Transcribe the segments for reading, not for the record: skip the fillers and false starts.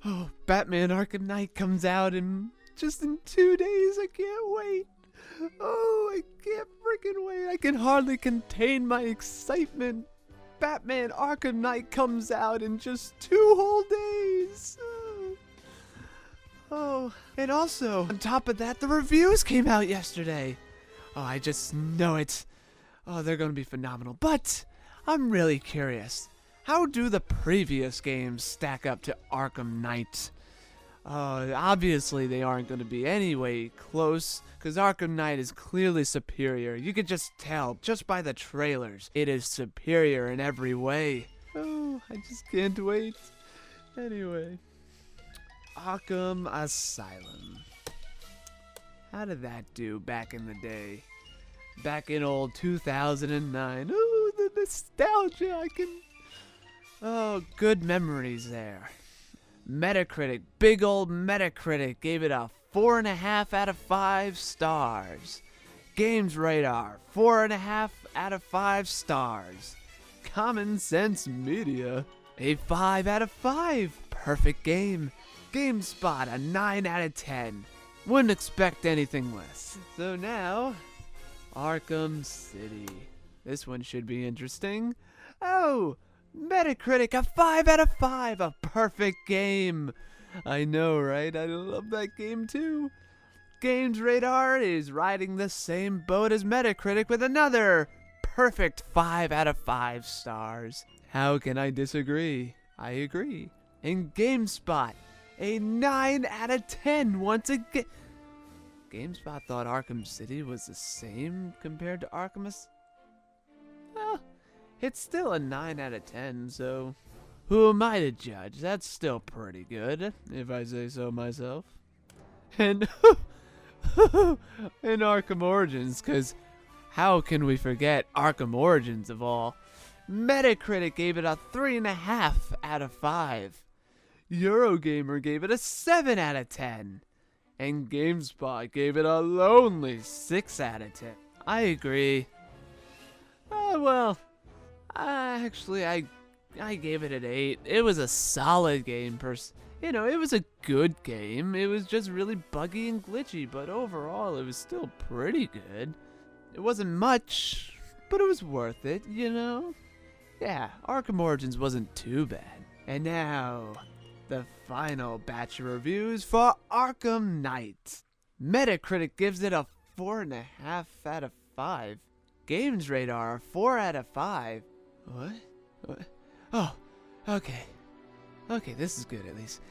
Oh, Batman Arkham Knight comes out in just in 2 days. I can't wait. Oh, I can't freaking wait. I can hardly contain my excitement. Batman Arkham Knight comes out in just 2 whole days. Oh, and also, on top of that, the reviews came out yesterday. Oh, I just know it. Oh, they're going to be phenomenal. But I'm really curious. How do the previous games stack up to Arkham Knight? Obviously, they aren't going to be anyway close, because Arkham Knight is clearly superior. You could just tell, just by the trailers, it is superior in every way. Oh, I just can't wait. Anyway, Arkham Asylum. How did that do back in the day? Back in old 2009. Ooh, the nostalgia. Oh, good memories there. Metacritic, big old Metacritic, gave it a 4.5 out of 5 stars. Games Radar, 4.5 out of 5 stars. Common Sense Media, a 5 out of 5. Perfect game. Gamespot, a 9 out of 10. Wouldn't expect anything less. So now, Arkham City. This one should be interesting. Oh, Metacritic, a 5 out of 5. A perfect game. I know, right? I love that game too. Games Radar is riding the same boat as Metacritic with another perfect 5 out of 5 stars. How can I disagree? I agree. And GameSpot, a 9 out of 10 once again. GameSpot thought Arkham City was the same compared to Arkham. Well, it's still a 9 out of 10, so who am I to judge? That's still pretty good, if I say so myself. And in Arkham Origins, because how can we forget Arkham Origins of all? Metacritic gave it a 3.5 out of 5. Eurogamer gave it a 7 out of 10. And GameSpot gave it a lonely 6 out of 10. I agree. Well, actually, I gave it an 8. It was a solid game, it was a good game. It was just really buggy and glitchy, but overall, it was still pretty good. It wasn't much, but it was worth it, Yeah, Arkham Origins wasn't too bad. And now, the final batch of reviews for Arkham Knight. Metacritic gives it a 4.5 out of 5. Games Radar, a 4 out of 5. What? Oh, okay. Okay, this is good at least.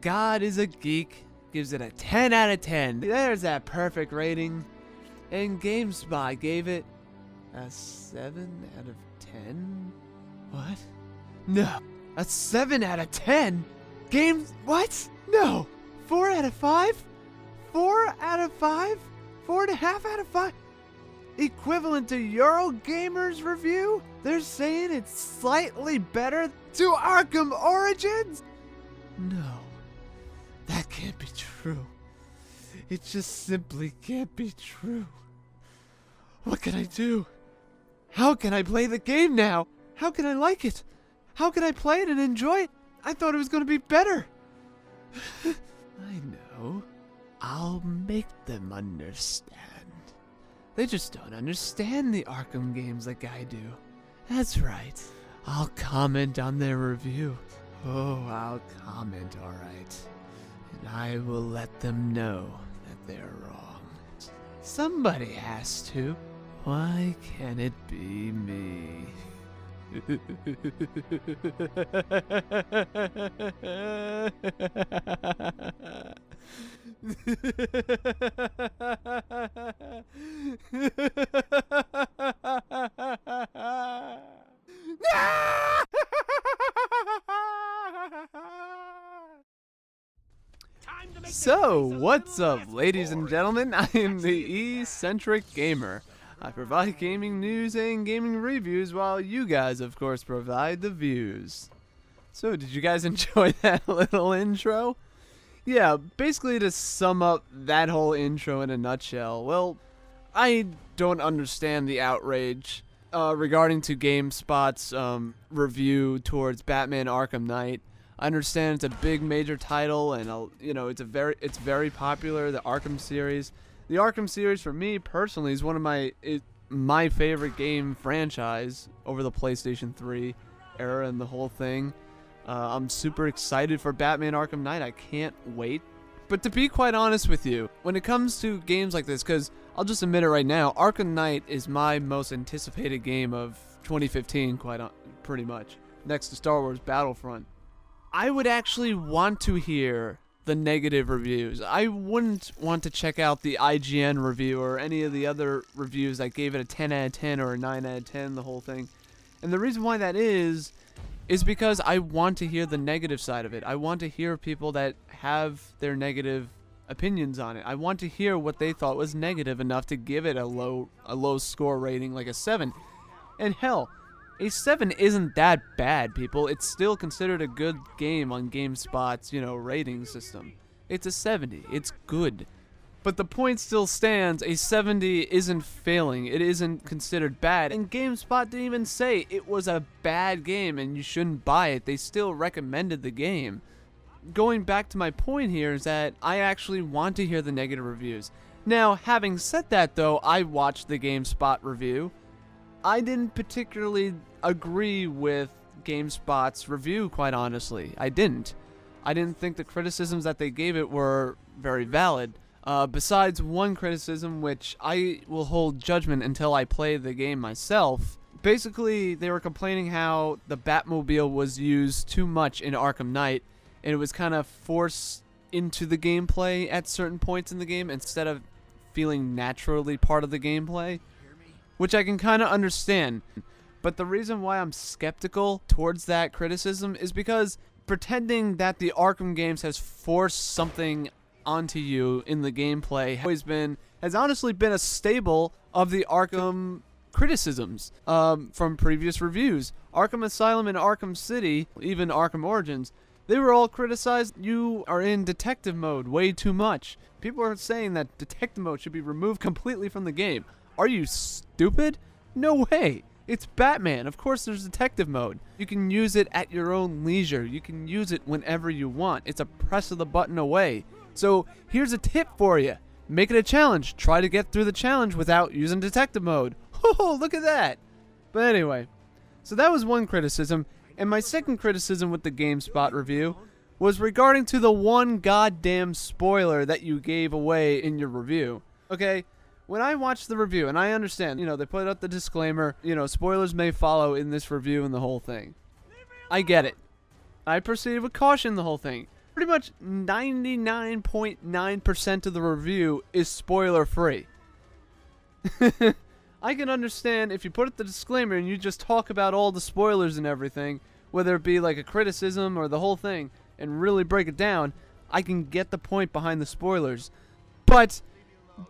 God is a Geek gives it a 10 out of 10. There's that perfect rating. And GameSpot gave it a 7 out of 10. What? No, a 7 out of 10? What? No. 4 out of 5? 4 out of 5? 4.5 out of 5? Equivalent to Eurogamer's review? They're saying it's slightly better to Arkham Origins? No. That can't be true. It just simply can't be true. What can I do? How can I play the game now? How can I like it? How can I play it and enjoy it? I thought it was going to be better. I know. I'll make them understand. They just don't understand the Arkham games like I do. That's right. I'll comment on their review. Oh, I'll comment, alright. And I will let them know that they're wrong. Somebody has to. Why can't it be me? So, what's up, ladies and gentlemen? I am the E-Centric Gamer. I provide gaming news and gaming reviews while you guys, of course, provide the views. So, did you guys enjoy that little intro? Yeah, basically to sum up that whole intro in a nutshell, well, I don't understand the outrage regarding to GameSpot's review towards Batman Arkham Knight. I understand it's a big major title, and you know, it's very popular. The Arkham series, for me personally, is one of my favorite game franchise over the PlayStation 3 era and the whole thing. I'm super excited for Batman Arkham Knight. I can't wait. But to be quite honest with you, when it comes to games like this, because I'll just admit it right now, Arkham Knight is my most anticipated game of 2015, pretty much, next to Star Wars Battlefront. I would actually want to hear the negative reviews. I wouldn't want to check out the IGN review or any of the other reviews that gave it a 10 out of 10 or a 9 out of 10, the whole thing. And the reason why that is because I want to hear the negative side of it. I want to hear people that have their negative opinions on it. I want to hear what they thought was negative enough to give it a low score rating, like a 7. And hell, a 7 isn't that bad, people. It's still considered a good game on Gamespot's, rating system. It's a 70. It's good. But the point still stands, a 70 isn't failing. It isn't considered bad. And GameSpot didn't even say it was a bad game and you shouldn't buy it. They still recommended the game. Going back to my point here is that I actually want to hear the negative reviews. Now, having said that though, I watched the GameSpot review. I didn't particularly agree with GameSpot's review, quite honestly. I didn't think the criticisms that they gave it were very valid. Besides one criticism, which I will hold judgment until I play the game myself. Basically, they were complaining how the Batmobile was used too much in Arkham Knight, and it was kind of forced into the gameplay at certain points in the game instead of feeling naturally part of the gameplay, which I can kind of understand. But the reason why I'm skeptical towards that criticism is because pretending that the Arkham games has forced something onto you in the gameplay has honestly been a staple of the Arkham criticisms from previous reviews. Arkham Asylum and Arkham City, even Arkham Origins, they were all criticized. You are in detective mode way too much. People are saying that detective mode should be removed completely from the game. Are you stupid? No way. It's Batman. Of course there's detective mode. You can use it at your own leisure. You can use it whenever you want. It's a press of the button away. So here's a tip for you. Make it a challenge. Try to get through the challenge without using detective mode. Oh, look at that. But anyway, so that was one criticism. And my second criticism with the GameSpot review was regarding to the one goddamn spoiler that you gave away in your review. Okay? When I watched the review, and I understand, they put out the disclaimer, spoilers may follow in this review and the whole thing. I get it. I proceeded with caution the whole thing. Pretty much 99.9% of the review is spoiler free. I can understand if you put up the disclaimer and you just talk about all the spoilers and everything, whether it be like a criticism or the whole thing, and really break it down, I can get the point behind the spoilers. But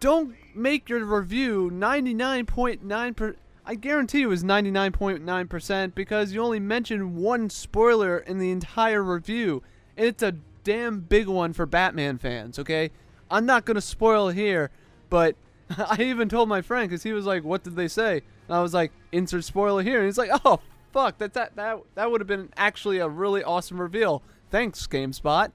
don't make your review 99.9%. I guarantee you it was 99.9% because you only mentioned one spoiler in the entire review. And it's a damn big one for Batman fans, okay? I'm not going to spoil here, but I even told my friend because he was like, what did they say? And I was like, insert spoiler here. And he's like, oh, fuck, that would have been actually a really awesome reveal. Thanks, GameSpot.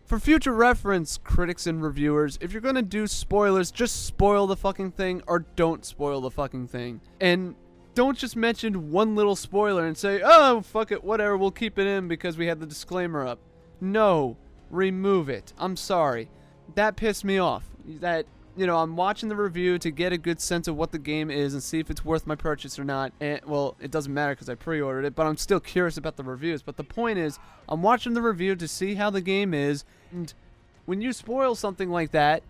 For future reference, critics and reviewers, if you're gonna do spoilers, just spoil the fucking thing or don't spoil the fucking thing. And don't just mention one little spoiler and say, oh, fuck it, whatever, we'll keep it in because we had the disclaimer up. No, remove it. I'm sorry. That pissed me off. That, I'm watching the review to get a good sense of what the game is and see if it's worth my purchase or not. And, well, it doesn't matter because I pre-ordered it, but I'm still curious about the reviews. But the point is, I'm watching the review to see how the game is. And when you spoil something like that,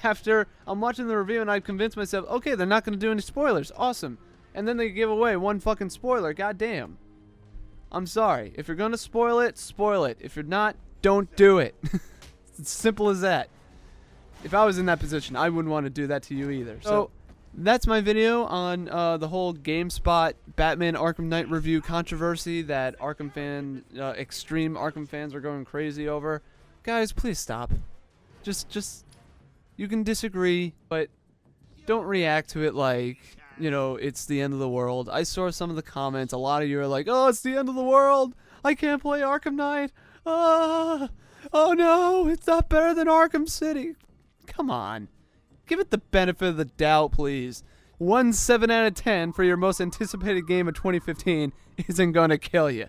after I'm watching the review and I've convinced myself, okay, they're not going to do any spoilers. Awesome. And then they give away one fucking spoiler. Goddamn. I'm sorry. If you're going to spoil it, spoil it. If you're not, don't do it. It's simple as that. If I was in that position, I wouldn't want to do that to you either. So that's my video on the whole GameSpot Batman Arkham Knight review controversy that extreme Arkham fans are going crazy over. Guys, please stop. Just you can disagree, but don't react to it like, it's the end of the world. I saw some of the comments. A lot of you are like, oh, it's the end of the world. I can't play Arkham Knight. Oh no, it's not better than Arkham City. Come on. Give it the benefit of the doubt, please. 7 out of 10 for your most anticipated game of 2015 isn't going to kill you.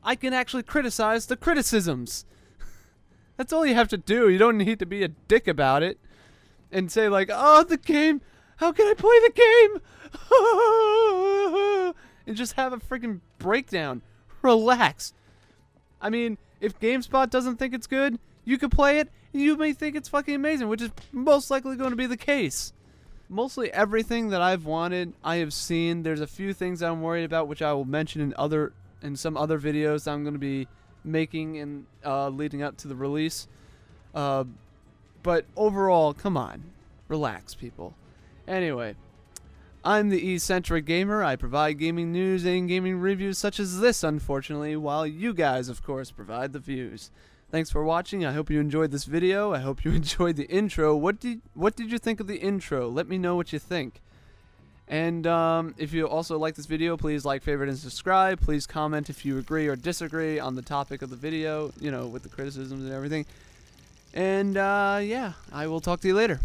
I can actually criticize the criticisms. That's all you have to do. You don't need to be a dick about it and say like, oh, the game, how can I play the game? And just have a freaking breakdown. Relax. I mean, if Gamespot doesn't think it's good, you could play it and you may think it's fucking amazing, which is most likely going to be the case. Mostly everything that I've wanted, I have seen. There's a few things I'm worried about, which I will mention in some other videos I'm going to be making in leading up to the release. But overall, come on, relax, people. Anyway, I'm the E-Centric Gamer. I provide gaming news and gaming reviews such as this, unfortunately, while you guys, of course, provide the views. Thanks for watching. I hope you enjoyed this video. I hope you enjoyed the intro. What did you think of the intro? Let me know what you think. And if you also like this video, please like, favorite, and subscribe. Please comment if you agree or disagree on the topic of the video, you know, with the criticisms and everything. And yeah, I will talk to you later.